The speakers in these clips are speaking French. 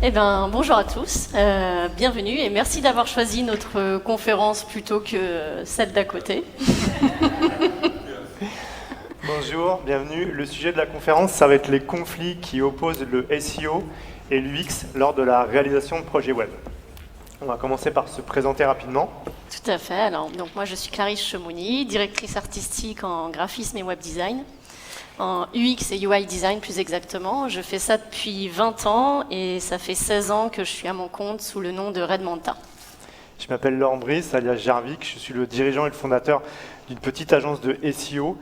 Eh bien, bonjour à tous, bienvenue et merci d'avoir choisi notre conférence plutôt que celle d'à côté. Bonjour, bienvenue. Le sujet de la conférence, ça va être les conflits qui opposent le SEO et l'UX lors de la réalisation de projets web. On va commencer par se présenter rapidement. Tout à fait. Alors, donc moi, je suis Clarisse Chemouni, directrice artistique en graphisme et web design, en UX et UI design plus exactement. Je fais ça depuis 20 ans et ça fait 16 ans que je suis à mon compte sous le nom de Red Manta. Je m'appelle Laurent Brice, alias Jarvik. Je suis le dirigeant et le fondateur d'une petite agence de SEO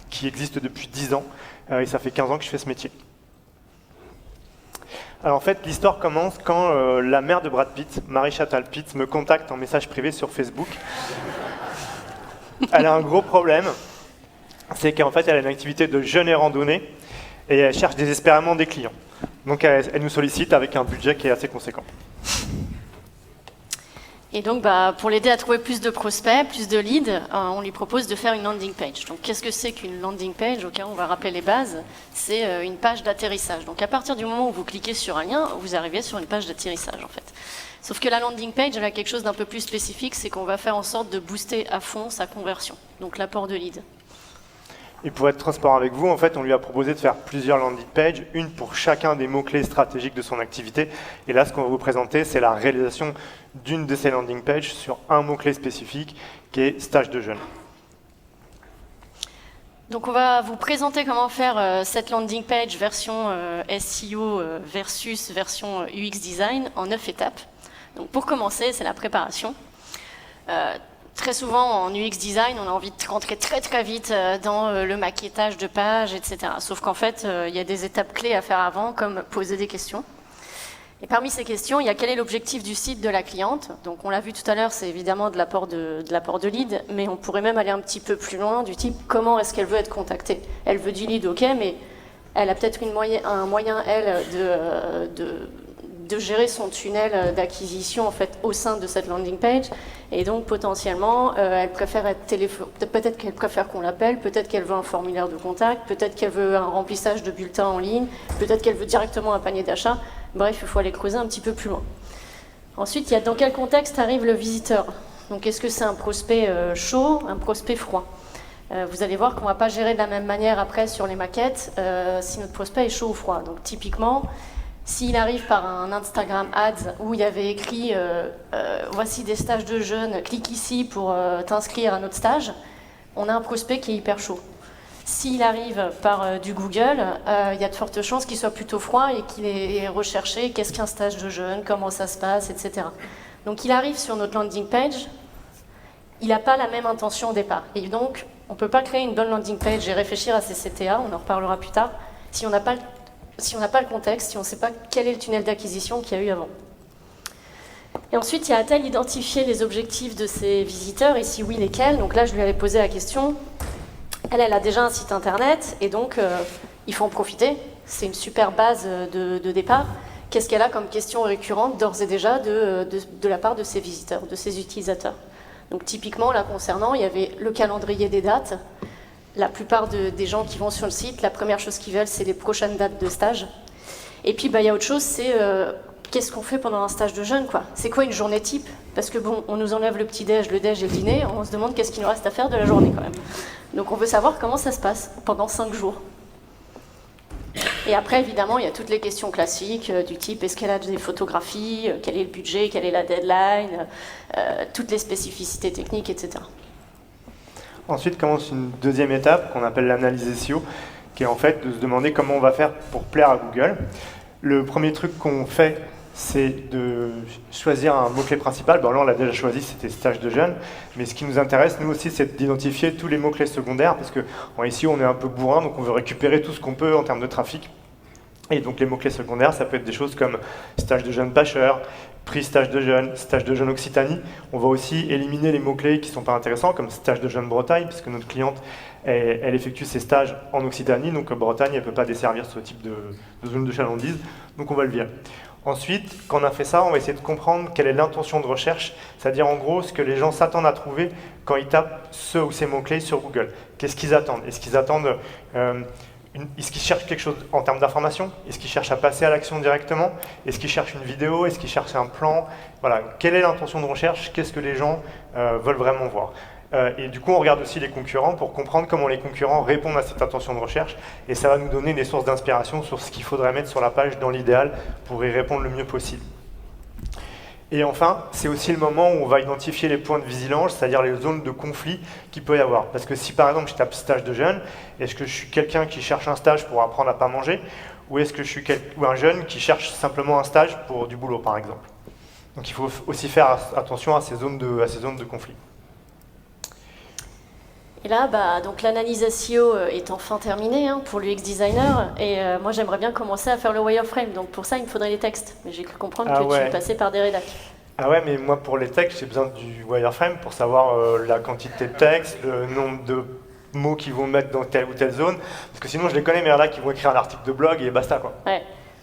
qui existe depuis 10 ans et ça fait 15 ans que je fais ce métier. Alors en fait, l'histoire commence quand la mère de Brad Pitt, Mary Chattal Pitt, me contacte en message privé sur Facebook. Elle a un gros problème, c'est qu'en fait, elle a une activité de jeûne et randonnée et elle cherche désespérément des clients. Donc elle nous sollicite avec un budget qui est assez conséquent. Et donc, pour l'aider à trouver plus de prospects, plus de leads, on lui propose de faire une landing page. Donc, qu'est-ce que c'est qu'une landing page? Ok, on va rappeler les bases. C'est une page d'atterrissage. Donc, à partir du moment où vous cliquez sur un lien, vous arrivez sur une page d'atterrissage, en fait. Sauf que la landing page, elle a quelque chose d'un peu plus spécifique, c'est qu'on va faire en sorte de booster à fond sa conversion, donc l'apport de leads. Et pour être transparent avec vous, en fait, on lui a proposé de faire plusieurs landing pages, une pour chacun des mots-clés stratégiques de son activité. Et là, ce qu'on va vous présenter, c'est la réalisation d'une de ces landing pages sur un mot-clé spécifique, qui est stage de jeûne. Donc on va vous présenter comment faire cette landing page version SEO versus version UX design en 9 étapes. Donc pour commencer, c'est la préparation. Très souvent, en UX design, on a envie de rentrer très très vite dans le maquettage de pages, etc. Sauf qu'en fait, il y a des étapes clés à faire avant, comme poser des questions. Et parmi ces questions, il y a quel est l'objectif du site de la cliente. Donc on l'a vu tout à l'heure, c'est évidemment de l'apport de lead, mais on pourrait même aller un petit peu plus loin, du type comment est-ce qu'elle veut être contactée. Elle veut du lead, ok, mais elle a peut-être un moyen, elle, de gérer son tunnel d'acquisition en fait au sein de cette landing page, et donc potentiellement elle préfère peut-être qu'elle préfère qu'on l'appelle, peut-être qu'elle veut un formulaire de contact, peut-être qu'elle veut un remplissage de bulletins en ligne, peut-être qu'elle veut directement un panier d'achat. Bref, il faut aller creuser un petit peu plus loin. Ensuite, il y a dans quel contexte arrive le visiteur. Donc est-ce que c'est un prospect chaud, un prospect froid? Vous allez voir qu'on ne va pas gérer de la même manière après sur les maquettes si notre prospect est chaud ou froid. Donc typiquement, s'il arrive par un Instagram Ads où il y avait écrit voici des stages de jeunes, clique ici pour t'inscrire à notre stage, on a un prospect qui est hyper chaud. S'il arrive par du Google, il y a de fortes chances qu'il soit plutôt froid et qu'il ait recherché qu'est-ce qu'un stage de jeunes, comment ça se passe, etc. Donc il arrive sur notre landing page, il n'a pas la même intention au départ. Et donc on ne peut pas créer une bonne landing page et réfléchir à ses CTA, on en reparlera plus tard, si on n'a pas le contexte, si on ne sait pas quel est le tunnel d'acquisition qu'il y a eu avant. Et ensuite, il y a a-t-elle identifié les objectifs de ses visiteurs, et si oui, lesquels? Donc là, je lui avais posé la question. Elle a déjà un site internet, et donc il faut en profiter. C'est une super base de départ. Qu'est-ce qu'elle a comme question récurrente, d'ores et déjà, de la part de ses visiteurs, de ses utilisateurs? Donc typiquement, là, concernant, il y avait le calendrier des dates. La plupart des gens qui vont sur le site, la première chose qu'ils veulent, c'est les prochaines dates de stage. Et puis, il y a autre chose, c'est qu'est-ce qu'on fait pendant un stage de jeûne, quoi? C'est quoi une journée type? Parce que bon, on nous enlève le petit-déj, le déj et le dîner, on se demande qu'est-ce qu'il nous reste à faire de la journée, quand même. Donc, on veut savoir comment ça se passe pendant 5 jours. Et après, évidemment, il y a toutes les questions classiques du type est-ce qu'elle a des photographies, quel est le budget, quelle est la deadline, toutes les spécificités techniques, etc. Ensuite commence une deuxième étape qu'on appelle l'analyse SEO, qui est en fait de se demander comment on va faire pour plaire à Google. Le premier truc qu'on fait, c'est de choisir un mot-clé principal. Bon, là, on l'a déjà choisi, c'était stage de jeunes. Mais ce qui nous intéresse, nous aussi, c'est d'identifier tous les mots-clés secondaires, parce qu'en SEO, on est un peu bourrin, donc on veut récupérer tout ce qu'on peut en termes de trafic. Et donc les mots-clés secondaires, ça peut être des choses comme stage de jeune pêcheur, prix stage de jeune Occitanie. On va aussi éliminer les mots-clés qui ne sont pas intéressants, comme stage de jeune Bretagne, puisque notre cliente, elle effectue ses stages en Occitanie, donc Bretagne, elle ne peut pas desservir ce type de zone de chalandise, donc on va le virer. Ensuite, quand on a fait ça, on va essayer de comprendre quelle est l'intention de recherche, c'est-à-dire en gros ce que les gens s'attendent à trouver quand ils tapent ce ou ces mots-clés sur Google. Qu'est-ce qu'ils attendent? Est-ce qu'ils attendent est-ce qu'il cherche quelque chose en termes d'information? Est-ce qu'il cherche à passer à l'action directement? Est-ce qu'il cherche une vidéo? Est-ce qu'il cherche un plan? Voilà, quelle est l'intention de recherche? Qu'est-ce que les gens veulent vraiment voir? Et du coup, on regarde aussi les concurrents pour comprendre comment les concurrents répondent à cette intention de recherche. Et ça va nous donner des sources d'inspiration sur ce qu'il faudrait mettre sur la page dans l'idéal pour y répondre le mieux possible. Et enfin, c'est aussi le moment où on va identifier les points de vigilance, c'est-à-dire les zones de conflit qu'il peut y avoir. Parce que si par exemple je tape stage de jeune, est-ce que je suis quelqu'un qui cherche un stage pour apprendre à pas manger, ou est-ce que je suis un jeune qui cherche simplement un stage pour du boulot par exemple? Donc il faut aussi faire attention à ces zones de conflit. Et là, donc l'analyse SEO est enfin terminée pour l'UX designer, et moi j'aimerais bien commencer à faire le wireframe, donc pour ça il me faudrait les textes, mais j'ai cru comprendre que tu passais par des rédacs. Ah ouais, mais moi pour les textes j'ai besoin du wireframe pour savoir la quantité de texte, le nombre de mots qu'ils vont mettre dans telle ou telle zone, parce que sinon je les connais, mais là qui vont écrire un article de blog et basta quoi.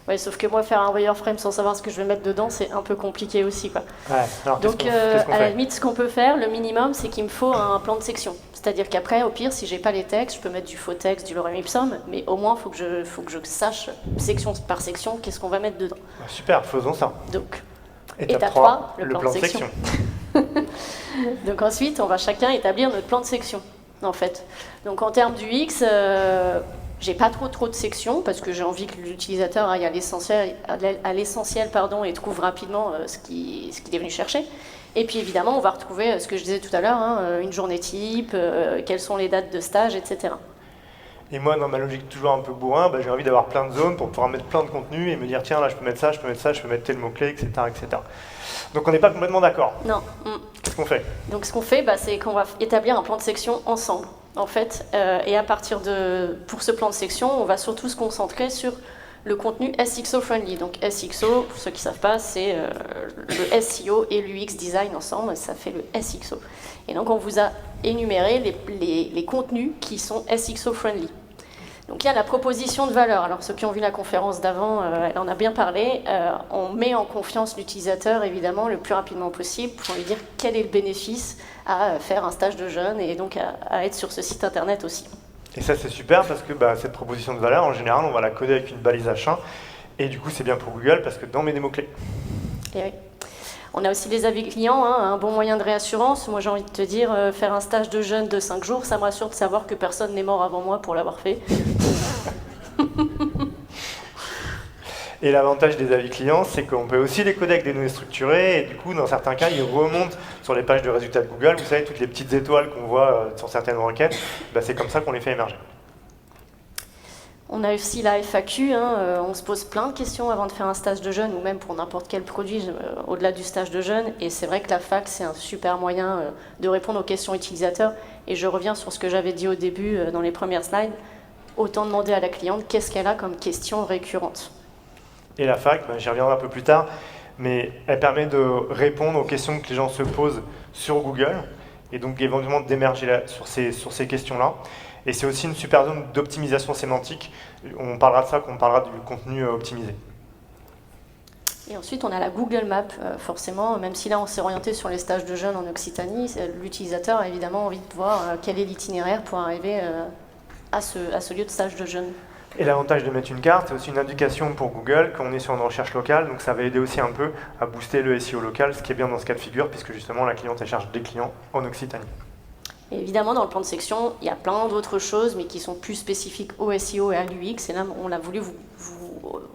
Ouais, sauf que moi, faire un wireframe sans savoir ce que je vais mettre dedans, c'est un peu compliqué aussi, quoi. Ouais, alors donc, à la limite, ce qu'on peut faire, le minimum, c'est qu'il me faut un plan de section. C'est-à-dire qu'après, au pire, si j'ai pas les textes, je peux mettre du faux texte, du lorem ipsum, mais au moins, faut que je sache, section par section, qu'est-ce qu'on va mettre dedans. Super, faisons ça. Donc, étape 3, le plan de section. Donc ensuite, on va chacun établir notre plan de section, en fait. Donc en termes du X, j'ai pas trop de sections parce que j'ai envie que l'utilisateur aille à l'essentiel, et trouve rapidement ce qu'il est venu chercher. Et puis évidemment, on va retrouver ce que je disais tout à l'heure, une journée type, quelles sont les dates de stage, etc. Et moi, dans ma logique toujours un peu bourrin, j'ai envie d'avoir plein de zones pour pouvoir mettre plein de contenu et me dire tiens, là je peux mettre ça, je peux mettre ça, je peux mettre tel mot-clé, etc., etc. Donc on n'est pas complètement d'accord. Non. Qu'est-ce qu'on fait? Donc ce qu'on fait, c'est qu'on va établir un plan de section ensemble, en fait. Et à partir pour ce plan de section, on va surtout se concentrer sur le contenu SXO friendly. Donc SXO, pour ceux qui ne savent pas, c'est le SEO et l'UX design ensemble, ça fait le SXO. Et donc on vous a énuméré les contenus qui sont SXO friendly. Donc il y a la proposition de valeur. Alors ceux qui ont vu la conférence d'avant, elle en a bien parlé. On met en confiance l'utilisateur évidemment le plus rapidement possible pour lui dire quel est le bénéfice à faire un stage de jeune et donc à être sur ce site internet aussi. Et ça c'est super parce que cette proposition de valeur en général on va la coder avec une balise H1 et du coup c'est bien pour Google parce que dedans on met des mots-clés. Et oui. On a aussi les avis clients, un bon moyen de réassurance. Moi j'ai envie de te dire, faire un stage de jeûne de 5 jours, ça me rassure de savoir que personne n'est mort avant moi pour l'avoir fait. Et l'avantage des avis clients, c'est qu'on peut aussi les coder avec des données structurées, et du coup, dans certains cas, ils remontent sur les pages de résultats de Google. Vous savez, toutes les petites étoiles qu'on voit sur certaines requêtes, c'est comme ça qu'on les fait émerger. On a aussi la FAQ, on se pose plein de questions avant de faire un stage de jeûne, ou même pour n'importe quel produit au-delà du stage de jeûne, et c'est vrai que la FAQ, c'est un super moyen de répondre aux questions utilisateurs, et je reviens sur ce que j'avais dit au début dans les premières slides, autant demander à la cliente qu'est-ce qu'elle a comme question récurrente. Et la FAQ, j'y reviendrai un peu plus tard, mais elle permet de répondre aux questions que les gens se posent sur Google, et donc éventuellement d'émerger sur ces questions-là. Et c'est aussi une super zone d'optimisation sémantique. On parlera de ça quand on parlera du contenu optimisé. Et ensuite, on a la Google Map, forcément, même si là on s'est orienté sur les stages de jeunes en Occitanie, l'utilisateur a évidemment envie de voir quel est l'itinéraire pour arriver à ce lieu de stage de jeunes. Et l'avantage de mettre une carte, c'est aussi une indication pour Google quand on est sur une recherche locale, donc ça va aider aussi un peu à booster le SEO local, ce qui est bien dans ce cas de figure, puisque justement la cliente elle cherche des clients en Occitanie. Et évidemment, dans le plan de section, il y a plein d'autres choses, mais qui sont plus spécifiques au SEO et à l'UX, et là on a voulu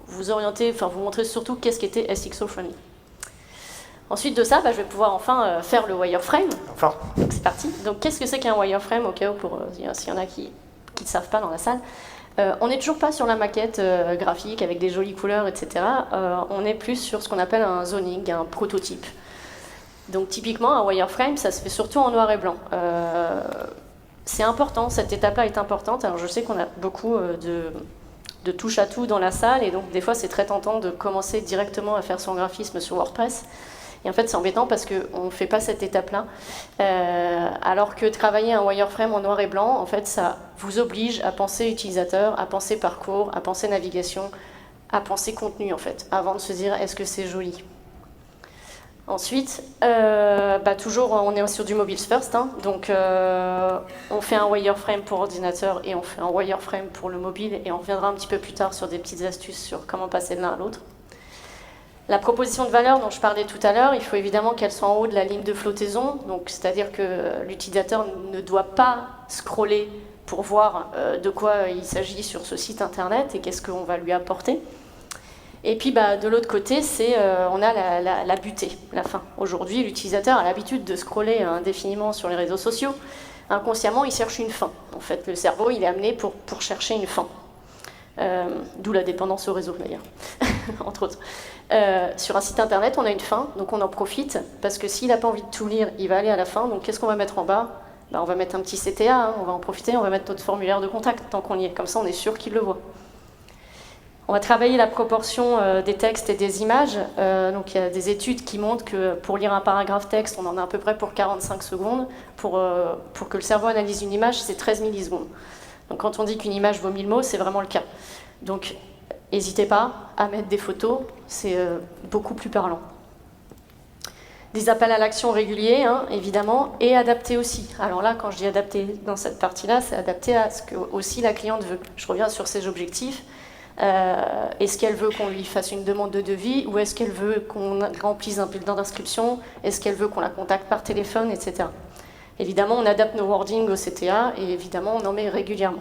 vous orienter, enfin vous montrer surtout qu'est-ce qu'était SXO Friendly. Ensuite de ça, je vais pouvoir enfin faire le wireframe. Enfin. Donc c'est parti. Donc qu'est-ce que c'est qu'un wireframe, au cas où, s'il y en a qui ne savent pas dans la salle. On n'est toujours pas sur la maquette graphique avec des jolies couleurs, etc. On est plus sur ce qu'on appelle un zoning, un prototype. Donc typiquement, un wireframe, ça se fait surtout en noir et blanc. C'est important, cette étape-là est importante. Alors je sais qu'on a beaucoup de touche à tout dans la salle, et donc des fois c'est très tentant de commencer directement à faire son graphisme sur WordPress. Et en fait c'est embêtant parce qu'on ne fait pas cette étape-là. Alors que travailler un wireframe en noir et blanc, en fait ça vous oblige à penser utilisateur, à penser parcours, à penser navigation, à penser contenu en fait, avant de se dire est-ce que c'est joli. Ensuite, toujours, on est sur du mobile first, hein, donc on fait un wireframe pour ordinateur et on fait un wireframe pour le mobile, et on reviendra un petit peu plus tard sur des petites astuces sur comment passer de l'un à l'autre. La proposition de valeur dont je parlais tout à l'heure, il faut évidemment qu'elle soit en haut de la ligne de flottaison, donc c'est-à-dire que l'utilisateur ne doit pas scroller pour voir de quoi il s'agit sur ce site internet et qu'est-ce qu'on va lui apporter. Et puis de l'autre côté, on a la butée, la fin. Aujourd'hui, l'utilisateur a l'habitude de scroller indéfiniment sur les réseaux sociaux. Inconsciemment, il cherche une fin. En fait, le cerveau, il est amené pour chercher une fin. D'où la dépendance au réseau, d'ailleurs, entre autres. Sur un site internet, on a une fin, donc on en profite, parce que s'il n'a pas envie de tout lire, il va aller à la fin. Donc qu'est-ce qu'on va mettre en bas ? On va mettre un petit CTA, hein, on va en profiter, on va mettre notre formulaire de contact tant qu'on y est. Comme ça, on est sûr qu'il le voit. On va travailler la proportion des textes et des images. Donc il y a des études qui montrent que pour lire un paragraphe texte, on en a à peu près pour 45 secondes. Pour que le cerveau analyse une image, c'est 13 millisecondes. Donc quand on dit qu'une image vaut 1000 mots, c'est vraiment le cas. Donc n'hésitez pas à mettre des photos, c'est beaucoup plus parlant. Des appels à l'action réguliers, hein, évidemment, et adaptés aussi. Alors là, quand je dis adapté dans cette partie-là, c'est adapté à ce que aussi la cliente veut. Je reviens sur ses objectifs. Est-ce qu'elle veut qu'on lui fasse une demande de devis, ou est-ce qu'elle veut qu'on remplisse un bulletin d'inscription, est-ce qu'elle veut qu'on la contacte par téléphone, etc. Évidemment, on adapte nos wordings au CTA et évidemment, on en met régulièrement.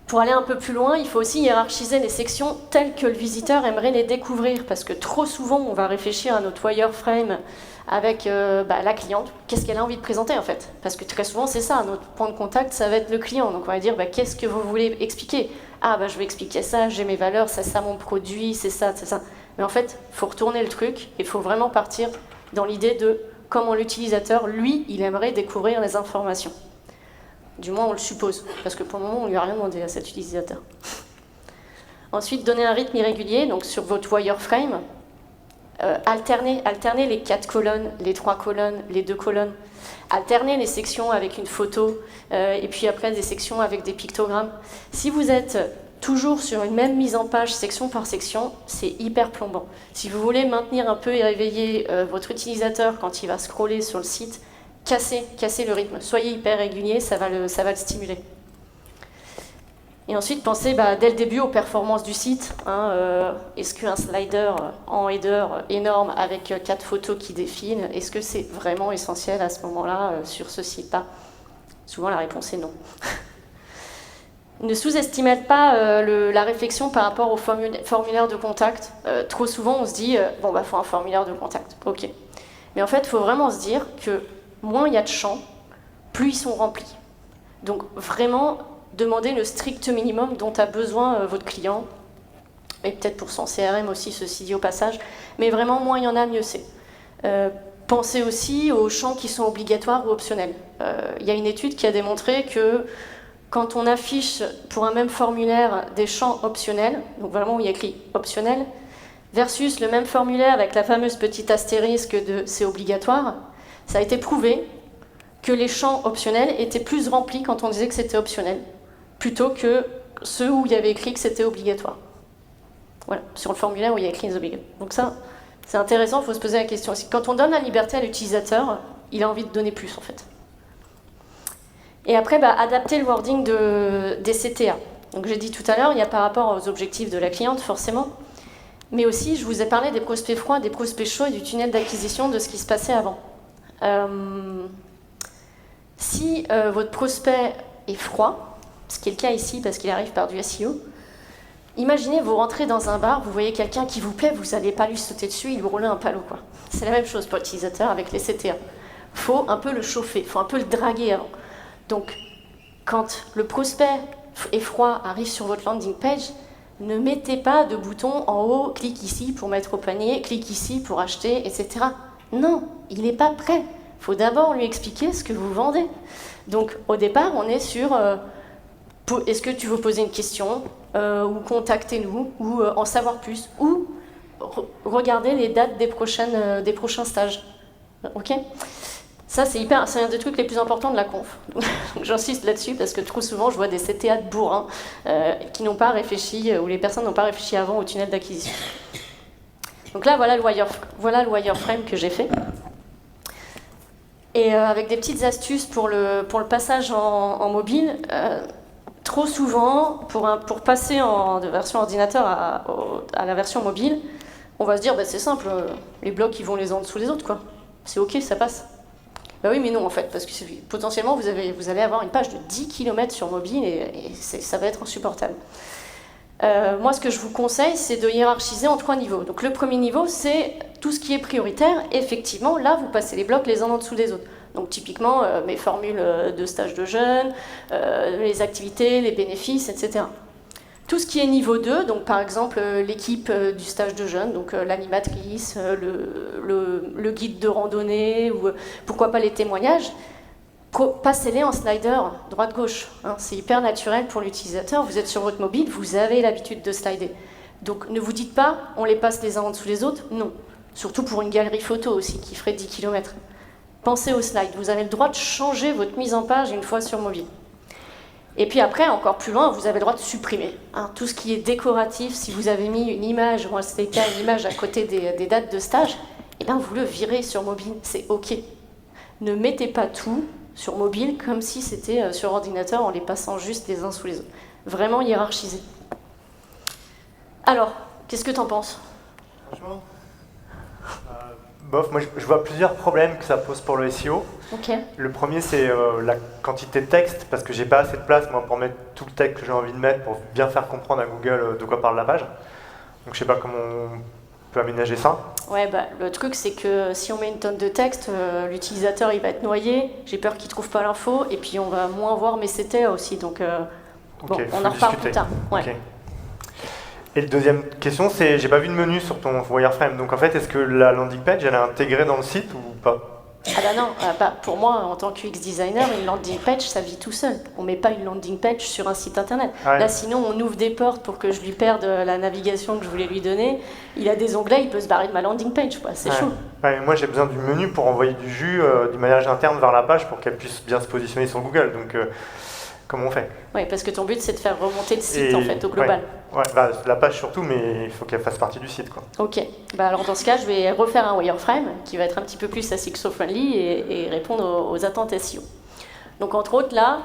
Pour aller un peu plus loin, il faut aussi hiérarchiser les sections telles que le visiteur aimerait les découvrir, parce que trop souvent, on va réfléchir à notre wireframe avec la cliente. Qu'est-ce qu'elle a envie de présenter, en fait? Parce que très souvent, c'est ça, notre point de contact, ça va être le client. Donc on va dire, qu'est-ce que vous voulez expliquer? Je vais expliquer ça, j'ai mes valeurs, c'est ça mon produit, c'est ça, c'est ça. Mais en fait, il faut retourner le truc, il faut vraiment partir dans l'idée de comment l'utilisateur, lui, il aimerait découvrir les informations. Du moins, on le suppose, parce que pour le moment, on ne lui a rien demandé à cet utilisateur. Ensuite, donner un rythme irrégulier, donc sur votre wireframe, alterner les 4 colonnes, les 3 colonnes, les 2 colonnes, alterner les sections avec une photo, et puis après des sections avec des pictogrammes. Si vous êtes toujours sur une même mise en page, section par section, c'est hyper plombant. Si vous voulez maintenir un peu et réveiller votre utilisateur quand il va scroller sur le site, cassez le rythme. Soyez hyper régulier, ça va le stimuler. Et ensuite, pensez dès le début aux performances du site. Est-ce qu'un slider en header énorme avec 4 photos qui défilent, est-ce que c'est vraiment essentiel à ce moment-là sur ce site-là? Souvent, la réponse est non. Ne sous-estimez pas la réflexion par rapport au formulaire de contact. Trop souvent, on se dit faut un formulaire de contact. Ok. Mais en fait, il faut vraiment se dire que moins il y a de champs, plus ils sont remplis. Donc vraiment, demandez le strict minimum dont a besoin votre client, et peut-être pour son CRM aussi, ceci dit au passage, mais vraiment, moins il y en a, mieux c'est. Pensez aussi aux champs qui sont obligatoires ou optionnels. Il y a une étude qui a démontré que quand on affiche pour un même formulaire des champs optionnels, donc vraiment où il y a écrit optionnel, versus le même formulaire avec la fameuse petite astérisque de c'est obligatoire, ça a été prouvé que les champs optionnels étaient plus remplis quand on disait que c'était optionnel, plutôt que ceux où il y avait écrit que c'était obligatoire. Voilà, sur le formulaire où il y a écrit les obligations. Donc ça, c'est intéressant, il faut se poser la question aussi. Quand on donne la liberté à l'utilisateur, il a envie de donner plus en fait. Et après, adapter le wording des CTA. Donc j'ai dit tout à l'heure, il y a par rapport aux objectifs de la cliente, forcément, mais aussi, je vous ai parlé des prospects froids, des prospects chauds et du tunnel d'acquisition, de ce qui se passait avant. Si votre prospect est froid, ce qui est le cas ici parce qu'il arrive par du SEO, imaginez, vous rentrez dans un bar, vous voyez quelqu'un qui vous plaît, vous n'allez pas lui sauter dessus, il vous roule un palot, quoi. C'est la même chose pour l'utilisateur avec les CTA. Il faut un peu le chauffer, il faut un peu le draguer avant. Donc, quand le prospect est froid arrive sur votre landing page, ne mettez pas de bouton en haut, clique ici pour mettre au panier, clique ici pour acheter, etc. Non, il n'est pas prêt. Il faut d'abord lui expliquer ce que vous vendez. Donc, au départ, on est sur est-ce que tu veux poser une question, ou contactez-nous, ou en savoir plus, ou regardez les dates des prochains stages. Ok ? Ça, c'est un des trucs les plus importants de la conf. Donc, j'insiste là-dessus parce que trop souvent, je vois des CTA de bourrins qui n'ont pas réfléchi, ou les personnes n'ont pas réfléchi avant au tunnel d'acquisition. Donc là, voilà le wireframe que j'ai fait. Et avec des petites astuces pour le passage en mobile, trop souvent, pour passer de version ordinateur à la version mobile, on va se dire, bah, c'est simple, les blocs ils vont les uns en dessous les autres, quoi. C'est ok, ça passe. Bah oui, mais non, en fait, parce que potentiellement, vous allez avoir une page de 10 km sur mobile et ça va être insupportable. Moi, ce que je vous conseille, c'est de hiérarchiser en 3 niveaux. Donc le premier niveau, c'est tout ce qui est prioritaire. Effectivement, là, vous passez les blocs les uns en dessous des autres. Donc typiquement, mes formules de stage de jeunes, les activités, les bénéfices, etc. Tout ce qui est niveau 2, donc par exemple l'équipe du stage de jeunes, donc l'animatrice, le guide de randonnée, ou pourquoi pas les témoignages, passez-les en slider droite-gauche. Hein, c'est hyper naturel pour l'utilisateur. Vous êtes sur votre mobile, vous avez l'habitude de slider. Donc ne vous dites pas, on les passe les uns en dessous les autres. Non. Surtout pour une galerie photo aussi, qui ferait 10 km. Pensez au slide. Vous avez le droit de changer votre mise en page une fois sur mobile. Et puis après, encore plus loin, vous avez le droit de supprimer. Hein, tout ce qui est décoratif, si vous avez mis une image, moi c'était le cas, une image à côté des dates de stage, eh bien vous le virez sur mobile, c'est ok. Ne mettez pas tout sur mobile comme si c'était sur ordinateur en les passant juste les uns sous les autres. Vraiment hiérarchisé. Alors, qu'est-ce que t'en penses ? Franchement, bof, moi je vois plusieurs problèmes que ça pose pour le SEO. Okay. Le premier, c'est la quantité de texte, parce que j'ai pas assez de place moi, pour mettre tout le texte que j'ai envie de mettre pour bien faire comprendre à Google de quoi parle la page. Donc je sais pas comment on peut aménager ça. Ouais, bah, le truc c'est que si on met une tonne de texte, l'utilisateur il va être noyé, j'ai peur qu'il trouve pas l'info, et puis on va moins voir mes CTA aussi, donc bon, on en reparle plus tard. Ouais. Okay. Et la deuxième question, c'est, j'ai pas vu de menu sur ton wireframe, donc en fait, est-ce que la landing page, elle est intégrée dans le site ou pas ? Ah bah non, pour moi, en tant que UX designer, une landing page, ça vit tout seul. On met pas une landing page sur un site internet. Ouais. Là, sinon, on ouvre des portes pour que je lui perde la navigation que je voulais lui donner. Il a des onglets, il peut se barrer de ma landing page, quoi. C'est chaud. Ouais, moi, j'ai besoin du menu pour envoyer du jus d'une manière interne vers la page pour qu'elle puisse bien se positionner sur Google. Donc, comment on fait ? Oui, parce que ton but, c'est de faire remonter le site, en fait, au global. Ouais, bah, la page surtout, mais il faut qu'elle fasse partie du site, quoi. Ok. Bah, alors, dans ce cas, je vais refaire un wireframe qui va être un petit peu plus SEO-friendly et répondre aux attentes SEO. Donc, entre autres, là,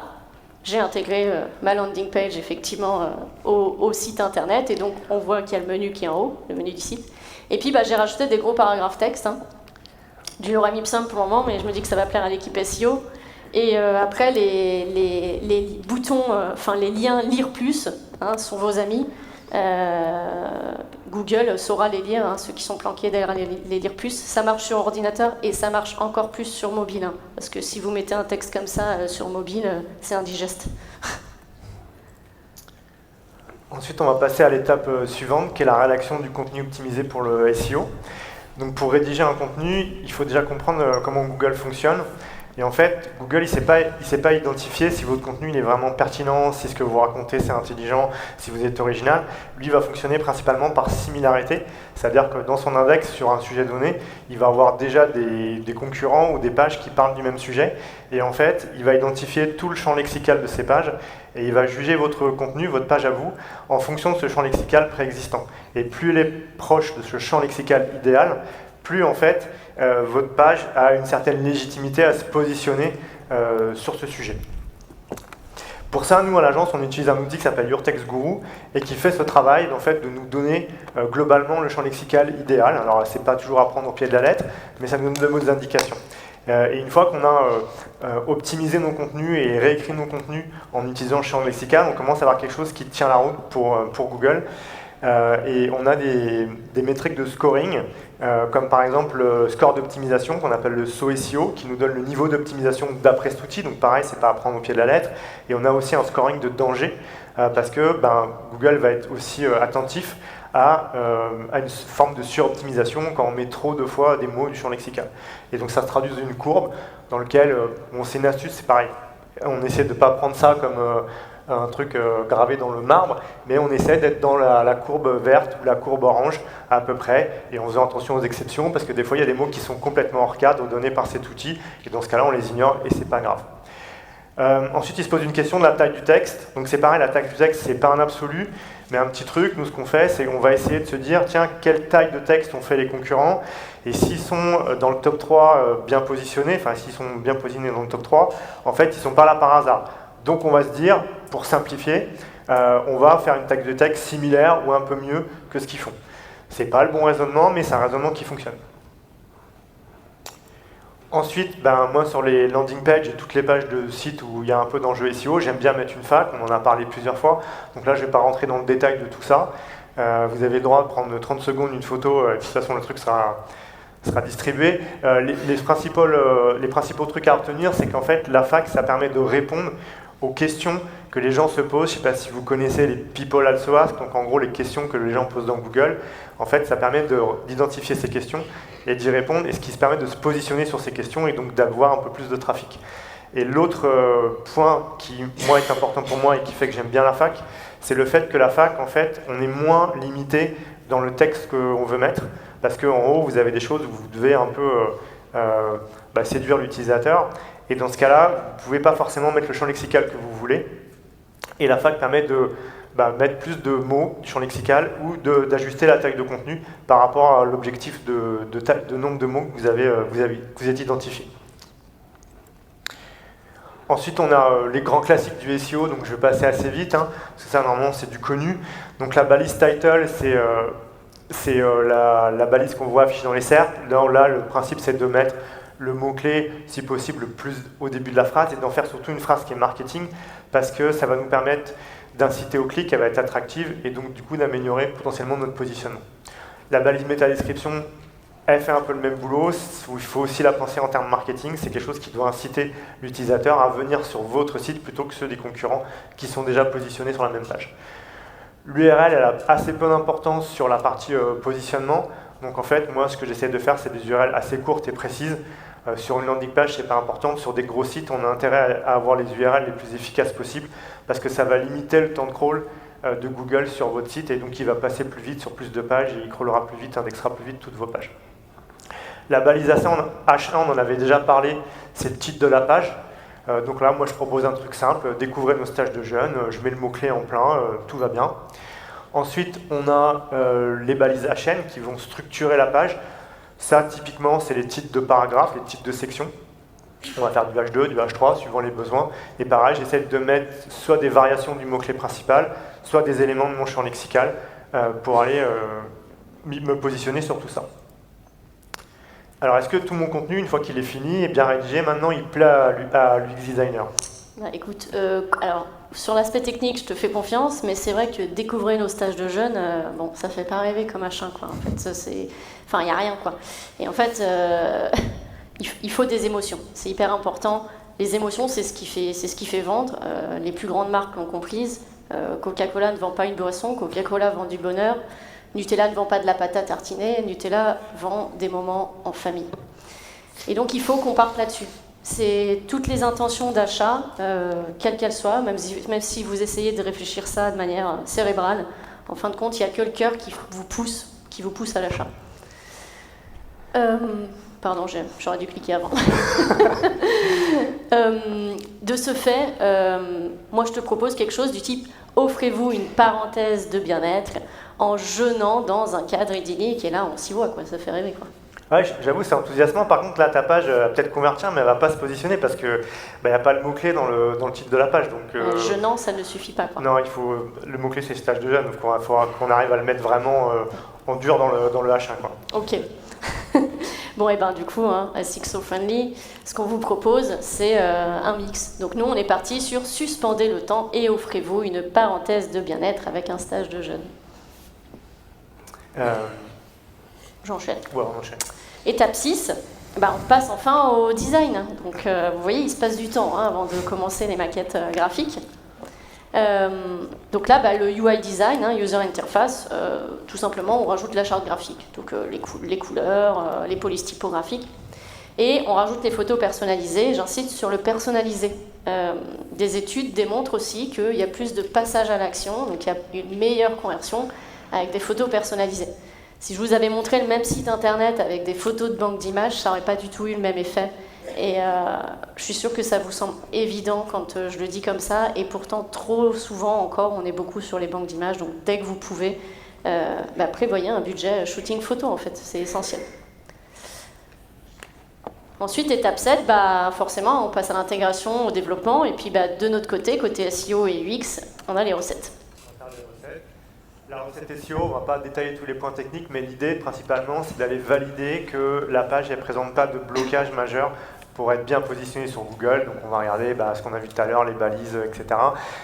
j'ai intégré ma landing page, effectivement, au site internet. Et donc, on voit qu'il y a le menu qui est en haut, le menu du site. Et puis, bah, j'ai rajouté des gros paragraphes texte, hein, du lorem ipsum pour le moment, mais je me dis que ça va plaire à l'équipe SEO. Et après, les boutons, les liens lire plus, hein, sont vos amis. Google saura les lire, hein, ceux qui sont planqués derrière les lire plus. Ça marche sur ordinateur et ça marche encore plus sur mobile. Hein, parce que si vous mettez un texte comme ça sur mobile, c'est indigeste. Ensuite, on va passer à l'étape suivante, qui est la rédaction du contenu optimisé pour le SEO. Donc pour rédiger un contenu, il faut déjà comprendre comment Google fonctionne. Et en fait, Google, il sait pas identifier si votre contenu il est vraiment pertinent, si ce que vous racontez c'est intelligent, si vous êtes original. Lui, il va fonctionner principalement par similarité, c'est-à-dire que dans son index sur un sujet donné, il va avoir déjà des concurrents ou des pages qui parlent du même sujet. Et en fait, il va identifier tout le champ lexical de ces pages et il va juger votre contenu, votre page à vous, en fonction de ce champ lexical préexistant. Et plus elle est proche de ce champ lexical idéal, plus en fait votre page a une certaine légitimité à se positionner sur ce sujet. Pour ça, nous à l'agence, on utilise un outil qui s'appelle Your Text Guru et qui fait ce travail en fait, de nous donner globalement le champ lexical idéal. Alors c'est pas toujours à prendre au pied de la lettre, mais ça nous donne de bonnes indications. Et une fois qu'on a optimisé nos contenus et réécrit nos contenus en utilisant le champ lexical, on commence à avoir quelque chose qui tient la route pour Google. Et on a des métriques de scoring, comme par exemple le score d'optimisation qu'on appelle le SOESIO, qui nous donne le niveau d'optimisation d'après cet outil. Donc pareil, c'est pas à prendre au pied de la lettre. Et on a aussi un scoring de danger, parce que Google va être aussi attentif à une forme de suroptimisation quand on met trop de fois des mots du champ lexical. Et donc ça se traduit dans une courbe dans laquelle, c'est une astuce, c'est pareil. On essaie de ne pas prendre ça comme un truc gravé dans le marbre, mais on essaie d'être dans la courbe verte ou la courbe orange à peu près, et en faisant attention aux exceptions, parce que des fois il y a des mots qui sont complètement hors cadre donnés par cet outil, et dans ce cas-là on les ignore et c'est pas grave. Ensuite, il se pose une question de la taille du texte. Donc c'est pareil, la taille du texte, c'est pas un absolu, mais un petit truc. Nous, ce qu'on fait, c'est qu'on va essayer de se dire, tiens, quelle taille de texte ont fait les concurrents, et s'ils sont dans le top 3 bien positionnés, enfin s'ils sont bien positionnés dans le top 3, en fait, ils sont pas là par hasard. Donc on va se dire, pour simplifier, on va faire une taille de texte similaire ou un peu mieux que ce qu'ils font. C'est pas le bon raisonnement, mais c'est un raisonnement qui fonctionne. Ensuite, moi sur les landing pages et toutes les pages de sites où il y a un peu d'enjeu SEO, j'aime bien mettre une FAQ, on en a parlé plusieurs fois, donc là je ne vais pas rentrer dans le détail de tout ça. Vous avez le droit de prendre 30 secondes une photo, et de toute façon le truc sera distribué. Les principaux trucs à retenir, c'est qu'en fait la FAQ, ça permet de répondre aux questions que les gens se posent. Je ne sais pas si vous connaissez les People Also Ask, donc en gros les questions que les gens posent dans Google. En fait, ça permet d'identifier ces questions et d'y répondre, et ce qui se permet de se positionner sur ces questions et donc d'avoir un peu plus de trafic. Et l'autre point qui, moi, est important pour moi et qui fait que j'aime bien la FAQ, c'est le fait que la FAQ, en fait, on est moins limité dans le texte qu'on veut mettre, parce qu'en haut, vous avez des choses où vous devez un peu séduire l'utilisateur, et dans ce cas-là, vous ne pouvez pas forcément mettre le champ lexical que vous voulez, et la FAQ permet de mettre plus de mots du champ lexical ou d'ajuster la taille de contenu par rapport à l'objectif de nombre de mots que vous avez identifié. Ensuite, on a les grands classiques du SEO, donc je vais passer assez vite, parce que ça, normalement, c'est du connu. Donc la balise title, c'est la balise qu'on voit affichée dans les cercles. Là, le principe, c'est de mettre le mot-clé, si possible, le plus au début de la phrase, et d'en faire surtout une phrase qui est marketing, parce que ça va nous permettre d'inciter au clic, elle va être attractive, et donc du coup d'améliorer potentiellement notre positionnement. La balise métadescription, elle fait un peu le même boulot, il faut aussi la penser en termes marketing, c'est quelque chose qui doit inciter l'utilisateur à venir sur votre site plutôt que ceux des concurrents qui sont déjà positionnés sur la même page. L'URL, elle a assez peu d'importance sur la partie positionnement, donc en fait, moi, ce que j'essaie de faire, c'est des URL assez courtes et précises. Sur une landing page, c'est pas important. Sur des gros sites, on a intérêt à avoir les URL les plus efficaces possibles parce que ça va limiter le temps de crawl de Google sur votre site, et donc il va passer plus vite sur plus de pages et il crawlera plus vite, indexera plus vite toutes vos pages. La balisation H1, on en avait déjà parlé, c'est le titre de la page. Donc là, moi, je propose un truc simple, découvrez nos stages de jeunes, je mets le mot-clé en plein, tout va bien. Ensuite, on a les balises HN qui vont structurer la page. Ça, typiquement, c'est les titres de paragraphes, les titres de sections. On va faire du H2, du H3, suivant les besoins. Et pareil, j'essaie de mettre soit des variations du mot-clé principal, soit des éléments de mon champ lexical pour aller me positionner sur tout ça. Alors, est-ce que tout mon contenu, une fois qu'il est fini et bien rédigé, maintenant, il plaît à l'UX designer? Écoute, alors, sur l'aspect technique, je te fais confiance, mais c'est vrai que découvrir nos stages de jeunes, bon, ça fait pas rêver comme machin, quoi. En fait, enfin, il n'y a rien, quoi. Et en fait, il faut des émotions. C'est hyper important. Les émotions, c'est ce qui fait vendre. Les plus grandes marques l'ont comprise. Coca-Cola ne vend pas une boisson, Coca-Cola vend du bonheur. Nutella ne vend pas de la pâte à tartiner, Nutella vend des moments en famille. Et donc, il faut qu'on parte là-dessus. C'est toutes les intentions d'achat, quelles qu'elles soient, même si vous essayez de réfléchir ça de manière cérébrale, en fin de compte, il n'y a que le cœur qui vous pousse à l'achat. Pardon, j'aurais dû cliquer avant. De ce fait, moi je te propose quelque chose du type « Offrez-vous une parenthèse de bien-être en jeûnant dans un cadre idyllique » et là on s'y voit, quoi, ça fait rêver, quoi. Ouais, j'avoue, c'est enthousiasmant. Par contre, là, ta page va peut-être convertir, mais elle ne va pas se positionner parce qu'il n'y a pas le mot-clé dans le titre de la page. Donc, jeûnant, ça ne suffit pas, quoi. Non, le mot-clé, c'est stage de jeûne, donc il faudra qu'on arrive à le mettre vraiment en dur dans le H1, quoi. Ok. Bon, et ben du coup, SEO Friendly, ce qu'on vous propose, c'est un mix. Donc nous, on est parti sur suspendez le temps et offrez-vous une parenthèse de bien-être avec un stage de jeûne. J'enchaîne. Ouais, on enchaîne. Étape 6, on passe enfin au design. Donc vous voyez, il se passe du temps avant de commencer les maquettes graphiques. Donc là, le UI design, user interface, tout simplement, on rajoute la charte graphique. Donc les couleurs, les polices typographiques. Et on rajoute les photos personnalisées. J'insiste sur le personnalisé. Des études démontrent aussi qu'il y a plus de passage à l'action, donc il y a une meilleure conversion avec des photos personnalisées. Si je vous avais montré le même site internet avec des photos de banque d'images, ça n'aurait pas du tout eu le même effet. Et je suis sûre que ça vous semble évident quand je le dis comme ça, et pourtant trop souvent encore, on est beaucoup sur les banques d'images, donc dès que vous pouvez, prévoyez un budget shooting photo en fait, c'est essentiel. Ensuite, étape 7, forcément, on passe à l'intégration, au développement, et puis de notre côté SEO et UX, on a les recettes. On va faire les recettes. La recette SEO, on ne va pas détailler tous les points techniques, mais l'idée principalement, c'est d'aller valider que la page ne présente pas de blocage majeur pour être bien positionné sur Google. Donc on va regarder ce qu'on a vu tout à l'heure, les balises, etc.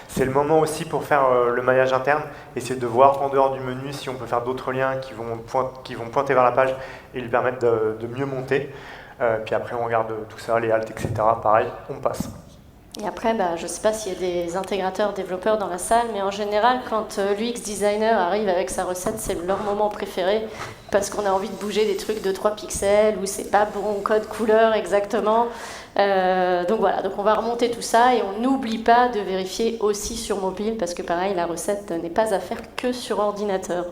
C'est le moment aussi pour faire le maillage interne, essayer de voir en dehors du menu si on peut faire d'autres liens qui vont pointer vers la page et lui permettre de mieux monter. Puis après on regarde tout ça, les halts, etc. Pareil, on passe. Et après, je ne sais pas s'il y a des intégrateurs, développeurs dans la salle, mais en général, quand l'UX designer arrive avec sa recette, c'est leur moment préféré, parce qu'on a envie de bouger des trucs de 3 pixels, ou c'est pas bon code couleur exactement. Donc voilà, donc on va remonter tout ça, et on n'oublie pas de vérifier aussi sur mobile, parce que pareil, la recette n'est pas à faire que sur ordinateur.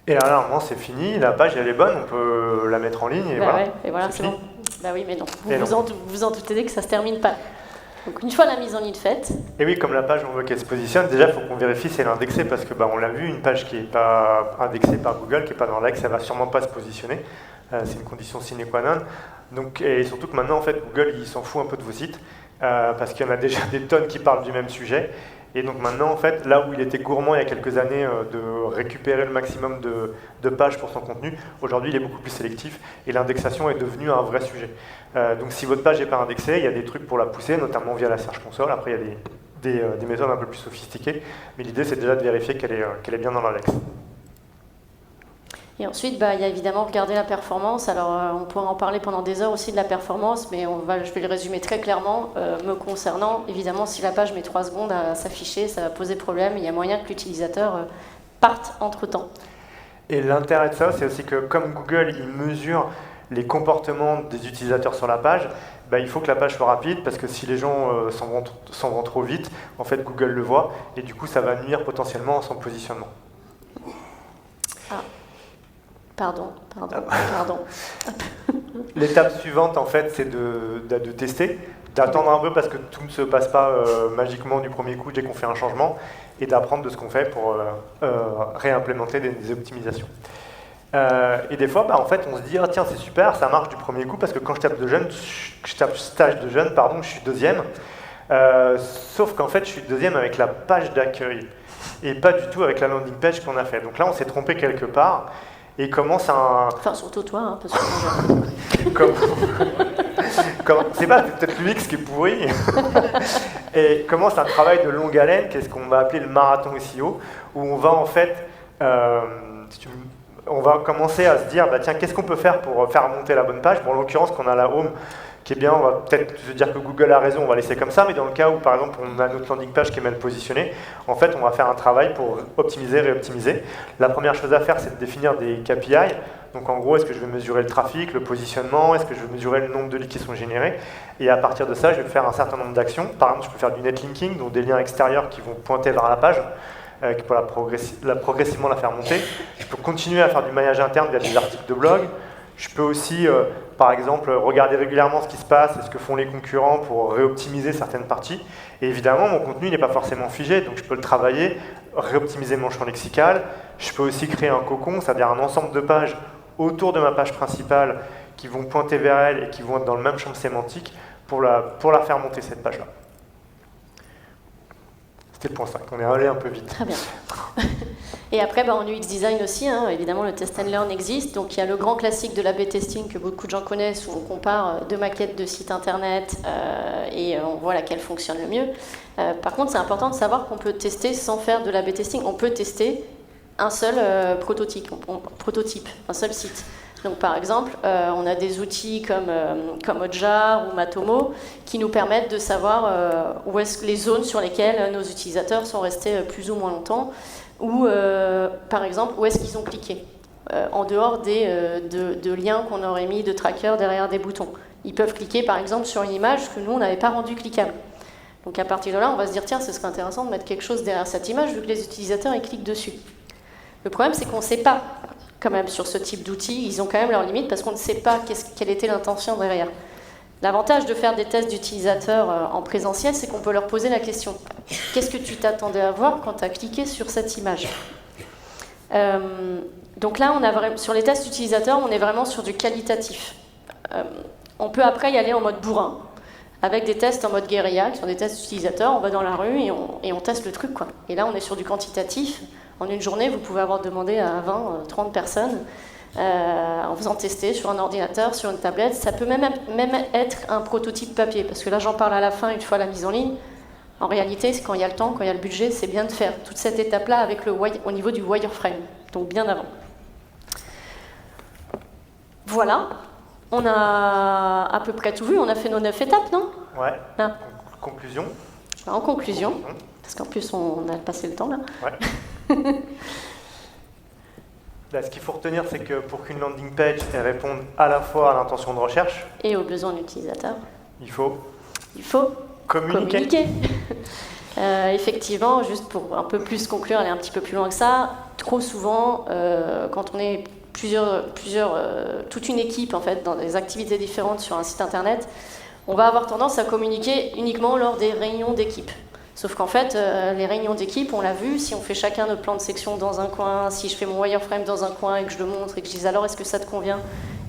Et là, normalement, c'est fini, la page, elle est bonne, on peut la mettre en ligne, et voilà. Ouais, et voilà, c'est bon. Oui, mais non, vous en doutez que ça ne se termine pas. Donc une fois la mise en ligne faite... Et oui, comme la page, on veut qu'elle se positionne, déjà, il faut qu'on vérifie si elle est indexée, parce que on l'a vu, une page qui n'est pas indexée par Google, qui n'est pas dans l'axe, elle ne va sûrement pas se positionner. C'est une condition sine qua non. Donc, et surtout que maintenant, en fait, Google, il s'en fout un peu de vos sites, parce qu'il y en a déjà des tonnes qui parlent du même sujet. Et donc maintenant, en fait, là où il était gourmand il y a quelques années de récupérer le maximum de pages pour son contenu, aujourd'hui il est beaucoup plus sélectif et l'indexation est devenue un vrai sujet. Donc si votre page n'est pas indexée, il y a des trucs pour la pousser, notamment via la Search Console. Après, il y a des méthodes un peu plus sophistiquées, mais l'idée c'est déjà de vérifier qu'elle est bien dans l'index. Et ensuite, il y a évidemment regarder la performance. Alors, on pourrait en parler pendant des heures aussi de la performance, mais je vais le résumer très clairement. Me concernant, évidemment, si la page met 3 secondes à s'afficher, ça va poser problème. Il y a moyen que l'utilisateur parte entre-temps. Et l'intérêt de ça, c'est aussi que comme Google, il mesure les comportements des utilisateurs sur la page, il faut que la page soit rapide, parce que si les gens s'en vont trop vite, en fait, Google le voit, et du coup, ça va nuire potentiellement à son positionnement. Pardon. L'étape suivante, en fait, c'est de tester, d'attendre un peu parce que tout ne se passe pas magiquement du premier coup dès qu'on fait un changement, et d'apprendre de ce qu'on fait pour réimplémenter des optimisations. Et des fois, en fait, on se dit « tiens, c'est super, ça marche du premier coup » parce que quand je tape stage de jeune, je suis deuxième. Sauf qu'en fait, je suis deuxième avec la page d'accueil et pas du tout avec la landing page qu'on a fait. Donc là, on s'est trompé quelque part. Et commence un... Enfin, surtout toi, parce que... C'est pas peut-être l'UX qui est pourri. Et commence un travail de longue haleine, qu'est-ce qu'on va appeler le marathon SEO, où on va en fait... on va commencer à se dire, tiens, qu'est-ce qu'on peut faire pour faire monter la bonne page? En l'occurrence, qu'on a la home qui est bien, on va peut-être se dire que Google a raison, on va laisser comme ça, mais dans le cas où, par exemple, on a notre landing page qui est mal positionnée, en fait, on va faire un travail pour optimiser, réoptimiser. La première chose à faire, c'est de définir des KPI. Donc, en gros, est-ce que je vais mesurer le trafic, le positionnement, est-ce que je vais mesurer le nombre de leads qui sont générés? Et à partir de ça, je vais faire un certain nombre d'actions. Par exemple, je peux faire du netlinking, donc des liens extérieurs qui vont pointer vers la page, pour progressivement la faire monter. Je peux continuer à faire du maillage interne via des articles de blog. Je peux aussi, par exemple, regarder régulièrement ce qui se passe et ce que font les concurrents pour réoptimiser certaines parties. Et évidemment, mon contenu n'est pas forcément figé, donc je peux le travailler, réoptimiser mon champ lexical. Je peux aussi créer un cocon, c'est-à-dire un ensemble de pages autour de ma page principale qui vont pointer vers elle et qui vont être dans le même champ sémantique pour la faire monter, cette page-là. C'était le point 5, on est allé un peu vite. Très bien. Et après, en UX design aussi, évidemment, le test and learn existe. Donc, il y a le grand classique de l'A/B testing que beaucoup de gens connaissent, où on compare deux maquettes de sites internet et on voit laquelle fonctionne le mieux. Par contre, c'est important de savoir qu'on peut tester sans faire de l'A/B testing. On peut tester un seul prototype, un seul site. Donc, par exemple, on a des outils comme Hotjar ou Matomo qui nous permettent de savoir où est-ce les zones sur lesquelles nos utilisateurs sont restés plus ou moins longtemps, ou par exemple, où est-ce qu'ils ont cliqué, en dehors de liens qu'on aurait mis de trackers derrière des boutons. Ils peuvent cliquer, par exemple, sur une image que nous, on n'avait pas rendue cliquable. Donc, à partir de là, on va se dire, tiens, ce serait intéressant de mettre quelque chose derrière cette image, vu que les utilisateurs, ils cliquent dessus. Le problème, c'est qu'on ne sait pas, quand même, sur ce type d'outils, ils ont quand même leurs limites, parce qu'on ne sait pas quelle était l'intention derrière. L'avantage de faire des tests d'utilisateurs en présentiel, c'est qu'on peut leur poser la question. Qu'est-ce que tu t'attendais à voir quand tu as cliqué sur cette image ? Donc là, sur les tests utilisateurs, on est vraiment sur du qualitatif. On peut après y aller en mode bourrin, avec des tests en mode guérilla, qui sont des tests utilisateurs. On va dans la rue et on teste le truc, quoi. Et là, on est sur du quantitatif. En une journée, vous pouvez avoir demandé à 20, 30 personnes, en faisant tester sur un ordinateur, sur une tablette. Ça peut même être un prototype papier, parce que là, j'en parle à la fin, une fois la mise en ligne. En réalité, quand il y a le temps, quand il y a le budget, c'est bien de faire toute cette étape-là avec au niveau du wireframe, donc bien avant. Voilà, on a à peu près tout vu, on a fait nos 9 étapes, non ? Ouais. Ah. Conclusion. En conclusion, parce qu'en plus on a passé le temps là. Ouais. Là, ce qu'il faut retenir, c'est que pour qu'une landing page elle réponde à la fois à l'intention de recherche et aux besoins de l'utilisateur, il faut communiquer. Effectivement, juste pour un peu plus conclure, aller un petit peu plus loin que ça, trop souvent, quand on est toute une équipe en fait, dans des activités différentes sur un site internet, on va avoir tendance à communiquer uniquement lors des réunions d'équipe. Sauf qu'en fait, les réunions d'équipe, on l'a vu, si on fait chacun notre plan de section dans un coin, si je fais mon wireframe dans un coin et que je le montre et que je dis alors est-ce que ça te convient,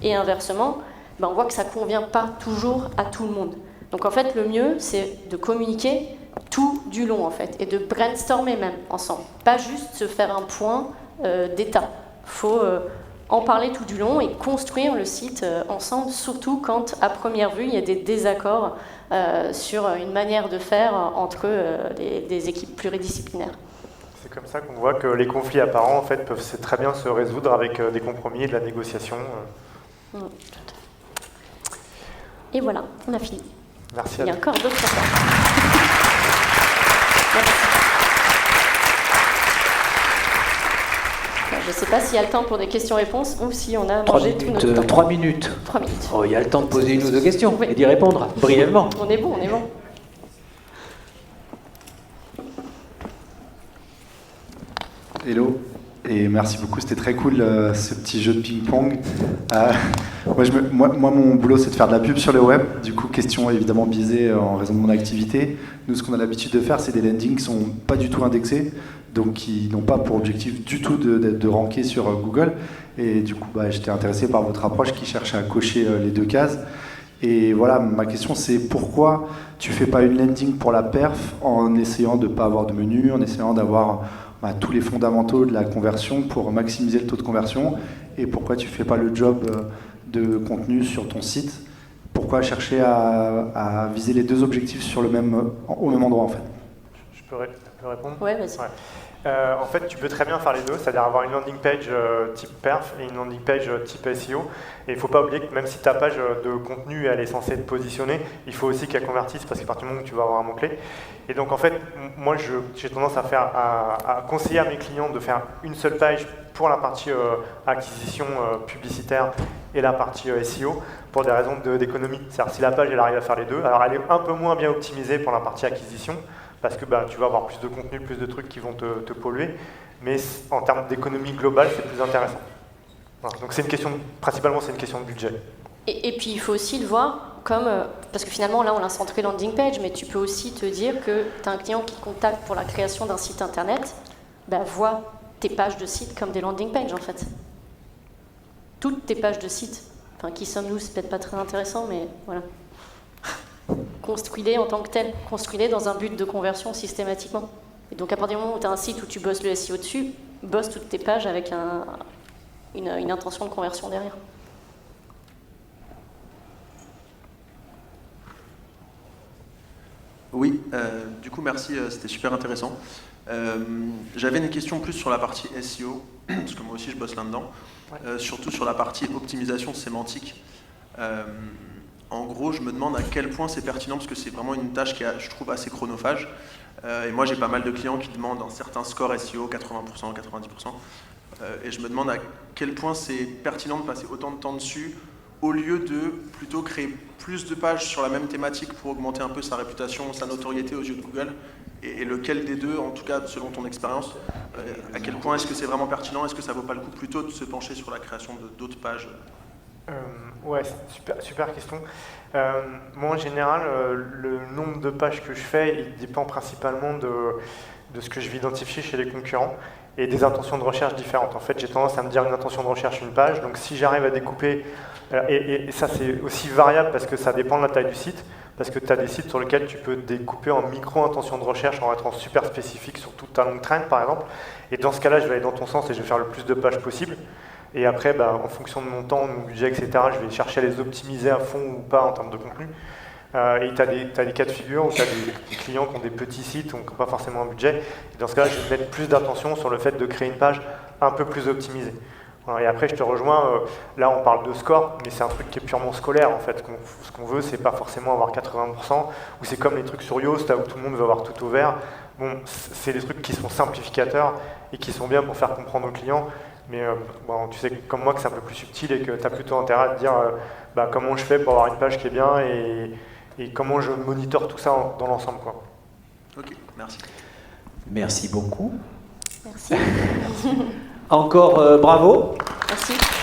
et inversement, ben on voit que ça ne convient pas toujours à tout le monde. Donc en fait, le mieux, c'est de communiquer tout du long en fait, et de brainstormer même ensemble. Pas juste se faire un point d'état. Il faut en parler tout du long et construire le site ensemble, surtout quand, à première vue, il y a des désaccords sur une manière de faire entre des équipes pluridisciplinaires. C'est comme ça qu'on voit que les conflits apparents en fait, peuvent très bien se résoudre avec des compromis et de la négociation. Et voilà, on a fini. Merci. Il y a encore d'autres questions. Merci. Je ne sais pas s'il y a le temps pour des questions-réponses ou si on a mangé tout notre temps. 3 minutes. 3 minutes. Oh, il y a le temps de poser une ou deux questions Oui. et d'y répondre brièvement. On est bon, on est bon. Hello, et merci beaucoup, c'était très cool ce petit jeu de ping-pong. Moi, mon boulot, c'est de faire de la pub sur le web. Du coup, question évidemment biaisée en raison de mon activité. Nous, ce qu'on a l'habitude de faire, c'est des landings qui ne sont pas du tout indexés, donc qui n'ont pas pour objectif du tout de ranker sur Google. Et du coup, j'étais intéressé par votre approche qui cherche à cocher les deux cases. Et voilà, ma question, c'est pourquoi tu ne fais pas une landing pour la perf en essayant de ne pas avoir de menu, en essayant d'avoir tous les fondamentaux de la conversion pour maximiser le taux de conversion, et pourquoi tu ne fais pas le job de contenu sur ton site? Pourquoi chercher à viser les deux objectifs au même endroit en fait? Je peux répondre? Ouais, vas-y. Ouais. En fait, tu peux très bien faire les deux, c'est-à-dire avoir une landing page type perf et une landing page type SEO. Et il ne faut pas oublier que même si ta page de contenu elle est censée être positionnée, il faut aussi qu'elle convertisse parce qu'à partir du moment où tu vas avoir un mot-clé. Et donc en fait, moi j'ai tendance à conseiller à mes clients de faire une seule page pour la partie acquisition publicitaire et la partie SEO pour des raisons d'économie. C'est-à-dire si la page elle arrive à faire les deux, alors elle est un peu moins bien optimisée pour la partie acquisition, parce que tu vas avoir plus de contenu, plus de trucs qui vont te polluer, mais en termes d'économie globale, c'est plus intéressant. Voilà. Donc principalement c'est une question de budget. Et puis il faut aussi le voir comme, parce que finalement là on a centré landing page, mais tu peux aussi te dire que tu as un client qui te contacte pour la création d'un site internet, vois tes pages de site comme des landing pages en fait. Toutes tes pages de site, enfin qui sommes-nous, c'est peut-être pas très intéressant, mais voilà. Construis-les en tant que tel, construis-les dans un but de conversion systématiquement. Et donc à partir du moment où tu as un site où tu bosses le SEO dessus, bosse toutes tes pages avec une intention de conversion derrière. Oui, du coup merci, c'était super intéressant. J'avais une question plus sur la partie SEO, parce que moi aussi je bosse là-dedans, surtout sur la partie optimisation sémantique. En gros, je me demande à quel point c'est pertinent, parce que c'est vraiment une tâche qui est, je trouve, assez chronophage. Et moi, j'ai pas mal de clients qui demandent un certain score SEO, 80%, 90%. Et je me demande à quel point c'est pertinent de passer autant de temps dessus, au lieu de plutôt créer plus de pages sur la même thématique pour augmenter un peu sa réputation, sa notoriété aux yeux de Google. Et lequel des deux, en tout cas selon ton expérience, à quel point est-ce que c'est vraiment pertinent? Est-ce que ça vaut pas le coup plutôt de se pencher sur la création d'autres pages Ouais, super question. Moi, en général, le nombre de pages que je fais, il dépend principalement de ce que je vais identifier chez les concurrents et des intentions de recherche différentes. En fait, j'ai tendance à me dire une intention de recherche, une page. Donc, si j'arrive à découper, et ça, c'est aussi variable parce que ça dépend de la taille du site, parce que tu as des sites sur lesquels tu peux découper en micro-intentions de recherche en étant super spécifique sur toute ta longue traîne, par exemple. Et dans ce cas-là, je vais aller dans ton sens et je vais faire le plus de pages possible. Et après, en fonction de mon temps, de mon budget, etc., je vais chercher à les optimiser à fond ou pas en termes de contenu. Et tu as des cas de figure où tu as des clients qui ont des petits sites, qui n'ont pas forcément un budget. Et dans ce cas-là, je vais mettre plus d'attention sur le fait de créer une page un peu plus optimisée. Voilà, et après, je te rejoins, là on parle de score, mais c'est un truc qui est purement scolaire en fait. Ce qu'on veut, c'est pas forcément avoir 80%, ou c'est comme les trucs sur Yoast, là où tout le monde veut avoir tout au vert. Bon, c'est des trucs qui sont simplificateurs et qui sont bien pour faire comprendre aux clients. Mais tu sais comme moi que c'est un peu plus subtil et que tu as plutôt intérêt à te dire comment je fais pour avoir une page qui est bien et comment je monitore tout ça dans l'ensemble, quoi. Ok, merci. Merci beaucoup. Merci. Encore bravo. Merci.